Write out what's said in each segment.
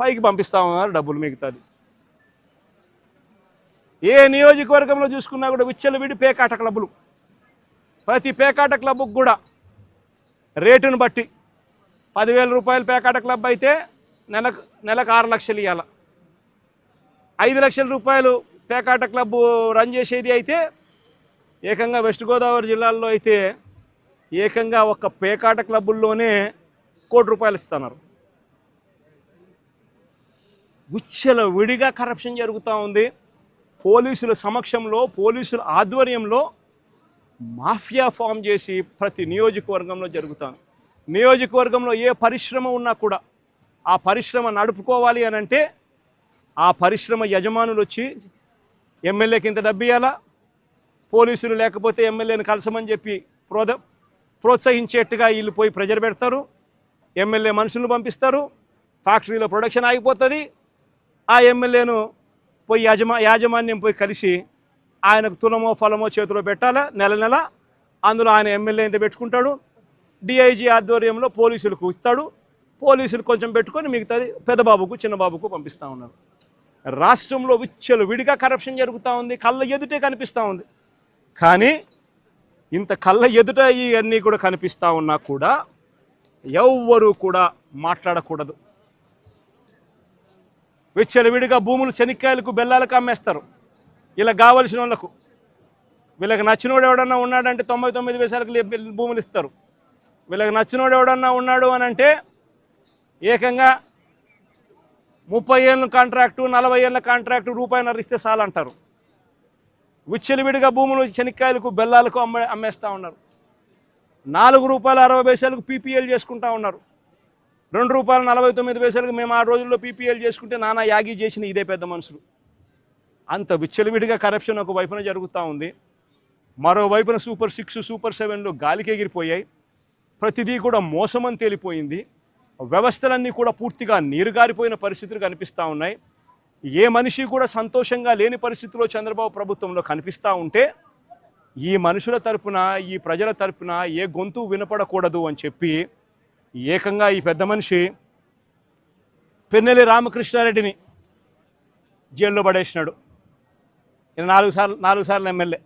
పైకి పంపిస్తా ఉన్నారు డబ్బులు మిగతాది. ఏ నియోజకవర్గంలో చూసుకున్నా కూడా విచ్చలవిడి పేకాట క్లబ్బులు. ప్రతి పేకాట క్లబ్కు కూడా రేటును బట్టి 10,000 రూపాయలు పేకాట క్లబ్ అయితే నెలకు 6 లక్షలు ఇవ్వాలి. 5 లక్షల రూపాయలు పేకాట క్లబ్ రన్ చేసేది అయితే ఏకంగా వెస్ట్ గోదావరి జిల్లాలో అయితే ఏకంగా ఒక పేకాట క్లబ్బుల్లోనే ₹1 కోటి ఇస్తున్నారు. విచ్చల విడిగా కరప్షన్ జరుగుతూ ఉంది. పోలీసుల సమక్షంలో, పోలీసుల ఆధ్వర్యంలో మాఫియా ఫామ్ చేసి ప్రతి నియోజకవర్గంలో జరుగుతాను. నియోజకవర్గంలో ఏ పరిశ్రమ ఉన్నా కూడా ఆ పరిశ్రమ నడుపుకోవాలి అని అంటే ఆ పరిశ్రమ యజమానులు వచ్చి ఎమ్మెల్యేకి ఇంత డబ్బు ఇవ్వాలా, పోలీసులు లేకపోతే ఎమ్మెల్యేని కలసమని చెప్పి ప్రోత్సహించేట్టుగా వీళ్ళు పోయి ప్రెజర్ పెడతారు. ఎమ్మెల్యే మనుషులను పంపిస్తారు. ఫ్యాక్టరీలో ప్రొడక్షన్ ఆగిపోతుంది. ఆ ఎమ్మెల్యేను పోయి యాజమాన్యం పోయి కలిసి ఆయనకు తులమో ఫలమో చేతిలో పెట్టాలా నెల నెల. అందులో ఆయన ఎమ్మెల్యే ఎంత పెట్టుకుంటాడు, డిఐజీ ఆధ్వర్యంలో పోలీసులకు ఇస్తాడు. పోలీసులు కొంచెం పెట్టుకొని మిగతాది పెద్దబాబుకు చిన్నబాబుకు పంపిస్తూ ఉన్నారు. రాష్ట్రంలో విచ్చలు విడిగా కరప్షన్ జరుగుతూ ఉంది. కళ్ళ ఎదుటే కనిపిస్తూ ఉంది. కానీ ఇంత కళ్ళ ఎదుట ఇవన్నీ కూడా కనిపిస్తూ ఉన్నా కూడా ఎవ్వరూ కూడా మాట్లాడకూడదు. విచ్చలవిడిగా భూములు శనిక్కాయలకు బెల్లాలకు అమ్మేస్తారు. ఇలా కావలసిన వాళ్ళకు. వీళ్ళకి నచ్చినోడు ఎవడన్నా ఉన్నాడంటే 99 పైసలకు భూములు ఇస్తారు. వీళ్ళకి నచ్చినోడు ఎవడన్నా ఉన్నాడు అని అంటే ఏకంగా 30 ఏళ్ళ కాంట్రాక్టు, 40 ఏళ్ళ కాంట్రాక్టు రూపాయిన్నర ఇస్తే చాలంటారు. విచ్చలవిడిగా భూములు శనిక్కాయలకు బెల్లాలకు అమ్మేస్తూ ఉన్నారు. ₹4.60 పీపీఎల్ చేసుకుంటా ఉన్నారు. ₹2.49 మేము ఆ రోజుల్లో పీపీఎల్ చేసుకుంటే నానా యాగి చేసిన ఇదే పెద్ద మనుషులు. అంత విచ్చలవిడిగా కరప్షన్ ఒక వైపున జరుగుతూ ఉంది. మరోవైపున సూపర్ 6, సూపర్ 7లు గాలికి ఎగిరిపోయాయి. ప్రతిదీ కూడా మోసమని తేలిపోయింది. వ్యవస్థలన్నీ కూడా పూర్తిగా నీరుగారిపోయిన పరిస్థితులు కనిపిస్తూ ఉన్నాయి. ఏ మనిషి కూడా సంతోషంగా లేని పరిస్థితిలో చంద్రబాబు ప్రభుత్వంలో కనిపిస్తూ ఉంటే ఈ మనుషుల తరపున, ఈ ప్రజల తరపున ఏ గొంతు వినపడకూడదు అని చెప్పి ఏకంగా ఈ పెద్ద మనిషి పెన్నెల్లి రామకృష్ణారెడ్డిని జైల్లో పడేసినాడు. ఈయన 4 సార్లు ఎమ్మెల్యే.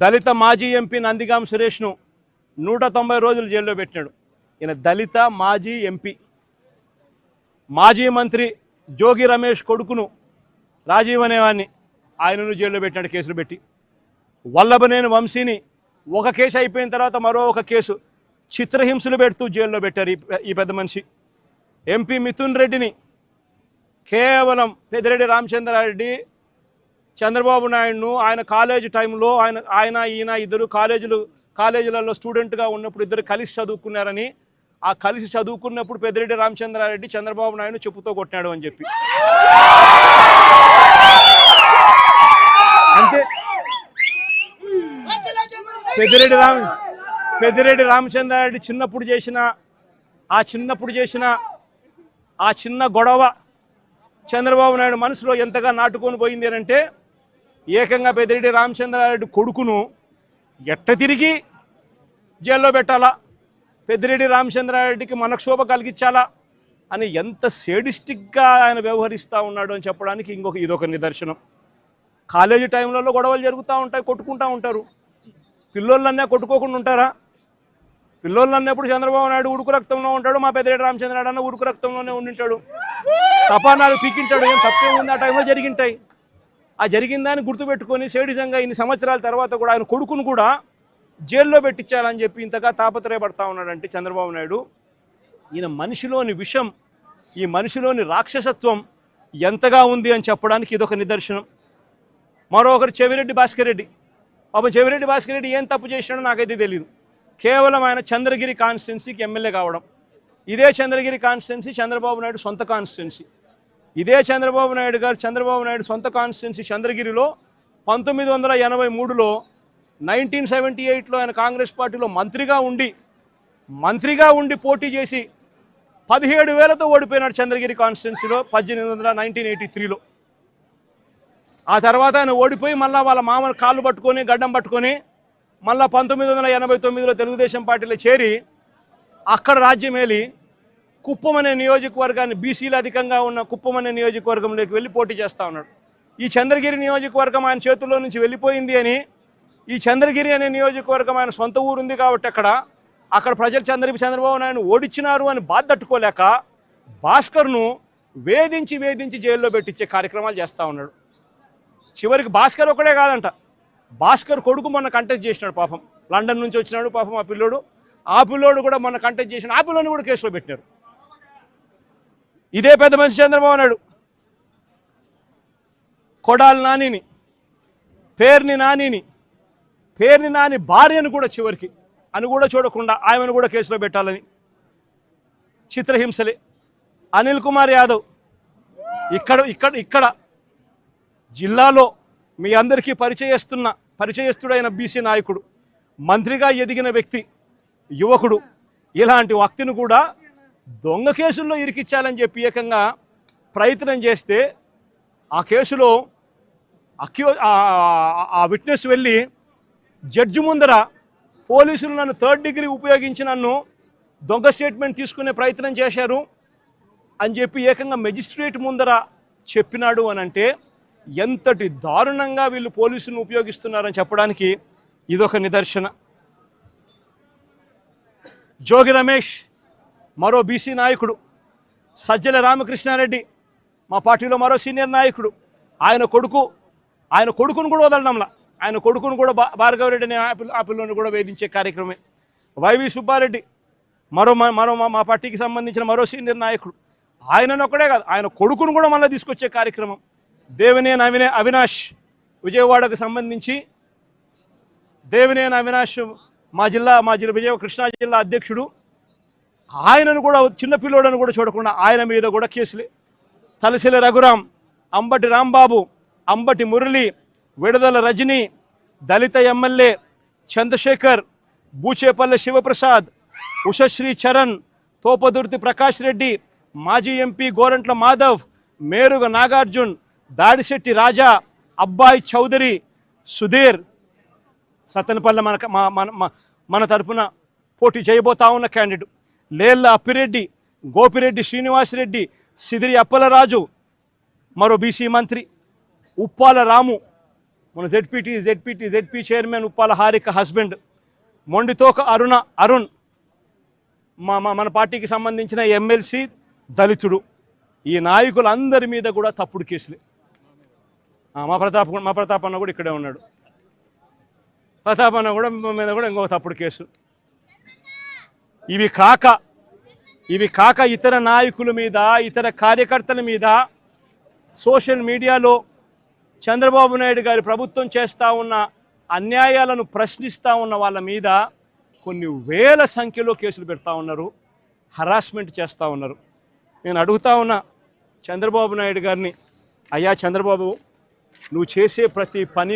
దళిత మాజీ ఎంపీ నందిగాం సురేష్ను 190 రోజులు జైల్లో పెట్టినాడు. ఈయన దళిత మాజీ ఎంపీ. మాజీ మంత్రి జోగి రమేష్ కొడుకును రాజీవ్ అనేవాడిని ఆయనను జైల్లో పెట్టినాడు కేసులు పెట్టి. వల్లభనేని వంశీని ఒక కేసు అయిపోయిన తర్వాత మరో ఒక కేసు చిత్రహింసలు పెడుతూ జైల్లో పెట్టారు ఈ పెద్ద మనిషి. ఎంపీ మిథున్ రెడ్డిని కేవలం పెద్దిరెడ్డి రామచంద్రారెడ్డి చంద్రబాబు నాయుడును ఆయన కాలేజీ టైంలో ఈయన ఇద్దరు కాలేజీలలో స్టూడెంట్గా ఉన్నప్పుడు ఇద్దరు కలిసి చదువుకున్నారని, ఆ కలిసి చదువుకున్నప్పుడు పెద్దిరెడ్డి రామచంద్రారెడ్డి చంద్రబాబు నాయుడు చెప్పుతో కొట్టినాడు అని చెప్పి. అంతే. పెద్దిరెడ్డి రామచంద్రారెడ్డి చిన్నప్పుడు చేసిన ఆ చిన్న గొడవ చంద్రబాబు నాయుడు మనసులో ఎంతగా నాటుకొని పోయింది అంటే ఏకంగా పెద్దిరెడ్డి రామచంద్రారెడ్డి కొడుకును ఎట్ట తిరిగి జైల్లో పెట్టాలా, పెద్దిరెడ్డి రామచంద్రారెడ్డికి మనక్షోభ కలిగించాలా అని ఎంత సేడిస్టిక్గా ఆయన వ్యవహరిస్తూ ఉన్నాడు అని చెప్పడానికి ఇదొక నిదర్శనం. కాలేజీ టైంలలో గొడవలు జరుగుతూ ఉంటాయి, కొట్టుకుంటూ ఉంటారు. పిల్లోళ్ళన్నా కొట్టుకోకుండా ఉంటారా? పిల్లోళ్ళన్నప్పుడు చంద్రబాబు నాయుడు ఉడుకు రక్తంలో ఉంటాడు, మా పెద్దిరెడ్డి రామచంద్రారెడ్డి అన్న ఉడుకు రక్తంలోనే ఉండింటాడు. తపానాలు పీకింటాడు. ఏం తప్పేముంది? ఆ టైంలో జరిగింటాయి. ఆ జరిగిందాన్ని గుర్తుపెట్టుకొని సేడిజంగా ఇన్ని సంవత్సరాల తర్వాత కూడా ఆయన కొడుకును కూడా జైల్లో పెట్టించాలని చెప్పి ఇంతగా తాపత్రయపడతా ఉన్నాడంటే చంద్రబాబు నాయుడు. ఈయన మనిషిలోని విషం, ఈ మనిషిలోని రాక్షసత్వం ఎంతగా ఉంది అని చెప్పడానికి ఇదొక నిదర్శనం. మరొకరు చెవిరెడ్డి భాస్కర్ రెడ్డి. పాపం చెవిరెడ్డి భాస్కర్ రెడ్డి ఏం తప్పు చేసినాడో నాకైతే తెలియదు. కేవలం ఆయన చంద్రగిరి కాన్స్టిట్యున్సీకి ఎమ్మెల్యే కావడం. ఇదే చంద్రగిరి కాన్స్టిట్యున్సీ చంద్రబాబు నాయుడు సొంత కాన్స్టిట్యున్సీ. ఇదే చంద్రబాబు నాయుడు సొంత కాన్స్టిట్యున్సీ చంద్రగిరిలో 1983లో 1978లో ఆయన కాంగ్రెస్ పార్టీలో మంత్రిగా ఉండి పోటీ చేసి 17,000తో ఓడిపోయినాడు చంద్రగిరి కాన్స్టిట్యున్సీలో 1983లో. ఆ తర్వాత ఆయన ఓడిపోయి మళ్ళీ వాళ్ళ మామూలు కాళ్ళు పట్టుకొని గడ్డం పట్టుకొని మళ్ళీ 1989లో తెలుగుదేశం పార్టీలో చేరి అక్కడ రాజ్యమేలి కుప్పం అనే నియోజకవర్గాన్ని, బీసీలు అధికంగా ఉన్న కుప్పం అనే నియోజకవర్గంలోకి వెళ్ళి పోటీ చేస్తూ ఉన్నాడు. ఈ చంద్రగిరి నియోజకవర్గం ఆయన చేతుల్లో నుంచి వెళ్ళిపోయింది అని, ఈ చంద్రగిరి అనే నియోజకవర్గం ఆయన సొంత ఊరుంది కాబట్టి అక్కడ ప్రజలు చంద్రబాబు నాయుడు ఓడించినారు అని బాధ తట్టుకోలేక భాస్కర్ను వేధించి జైల్లో పెట్టించే కార్యక్రమాలు చేస్తూ ఉన్నాడు. చివరికి భాస్కర్ ఒకడే కాదంట, భాస్కర్ కొడుకు మొన్న కంటెస్ట్ చేసినాడు. పాపం లండన్ నుంచి వచ్చినాడు పాపం ఆ పిల్లోడు కూడా మొన్న కంటెస్ట్ చేసినాడు. ఆ పిల్లోని కూడా కేసులో పెట్టినారు. ఇదే పెద్ద మనిషి చంద్రబాబు నాయుడు కొడాలి నానిని, పేర్ని నాని భార్యను కూడా చివరికి అని కూడా చూడకుండా ఆమెను కూడా కేసులో పెట్టాలని చిత్రహింసలే. అనిల్ కుమార్ యాదవ్ ఇక్కడ జిల్లాలో మీ అందరికీ పరిచయస్తుడైన బీసీ నాయకుడు, మంత్రిగా ఎదిగిన వ్యక్తి, యువకుడు, ఇలాంటి వ్యక్తిని కూడా దొంగ కేసుల్లో ఇరికిచ్చాలని చెప్పి ఏకంగా ప్రయత్నం చేస్తే ఆ కేసులో ఆ విట్నెస్ వెళ్ళి జడ్జి ముందర పోలీసులు నన్ను 3rd డిగ్రీ ఉపయోగించి నన్ను దొంగ స్టేట్మెంట్ తీసుకునే ప్రయత్నం చేశారు అని చెప్పి ఏకంగా మెజిస్ట్రేట్ ముందర చెప్పినాడు అని అంటే ఎంతటి దారుణంగా వీళ్ళు పోలీసులను ఉపయోగిస్తున్నారని చెప్పడానికి ఇదొక నిదర్శన. జోగి రమేష్ మరో బీసీ నాయకుడు, సజ్జల రామకృష్ణారెడ్డి మా పార్టీలో మరో సీనియర్ నాయకుడు, ఆయన కొడుకును కూడా వదలడంలా, ఆయన కొడుకును కూడా భార్గవరెడ్డి అనే ఆ పిల్లని కూడా వేధించే కార్యక్రమే. వైవి సుబ్బారెడ్డి మరో మా పార్టీకి సంబంధించిన మరో సీనియర్ నాయకుడు, ఆయనను ఒక్కడే కాదు ఆయన కొడుకును కూడా మళ్ళీ తీసుకొచ్చే కార్యక్రమం. దేవినేని అవినాష్ విజయవాడకు సంబంధించి దేవినేని అవినాష్ మా జిల్లా కృష్ణా జిల్లా అధ్యక్షుడు, ఆయనను కూడా చిన్నపిల్లోడని కూడా చూడకుండా ఆయన మీద కూడా కేసులే. తలసిల రఘురాం, అంబటి రాంబాబు, అంబటి మురళి, విడుదల రజని, దళిత ఎమ్మెల్యే చంద్రశేఖర్, బూచేపల్లె శివప్రసాద్, ఉషశ్రీ చరణ్, తోపదుర్తి ప్రకాష్ రెడ్డి, మాజీ ఎంపీ గోరంట్ల మాధవ్, మేరుగ నాగార్జున్, దాడిశెట్టి రాజా, అబ్బాయి చౌదరి, సుధీర్, సత్తెనపల్లె మన తరఫున పోటీ చేయబోతా ఉన్న క్యాండిడేట్, లేళ్ల అప్పిరెడ్డి, గోపిరెడ్డి శ్రీనివాసరెడ్డి, సిదిరి అప్పలరాజు, మరో బీసీ మంత్రి ఉప్పాల రాము, మన ZP chairman Uppala Harika husband, Mondithoka Arun మన పార్టీకి సంబంధించిన ఎమ్మెల్సీ దళితుడు. ఈ నాయకులందరి మీద కూడా తప్పుడు కేసులే. మా ప్రతాప్ అన్న కూడా ఇక్కడే ఉన్నాడు. ప్రతాప్ అన్న కూడా మీద కూడా ఇంకో తప్పుడు కేసు. ఇవి కాక ఇతర నాయకుల మీద, ఇతర కార్యకర్తల మీద సోషల్ మీడియాలో చంద్రబాబు నాయుడు గారి ప్రభుత్వం చేస్తూ ఉన్న అన్యాయాలను ప్రశ్నిస్తూ ఉన్న వాళ్ళ మీద కొన్ని వేల సంఖ్యలో కేసులు పెడతా ఉన్నారు, హరాస్మెంట్ చేస్తూ ఉన్నారు. నేను అడుగుతా ఉన్నా చంద్రబాబు నాయుడు గారిని, అయ్యా చంద్రబాబు, నువ్వు చేసే ప్రతి పని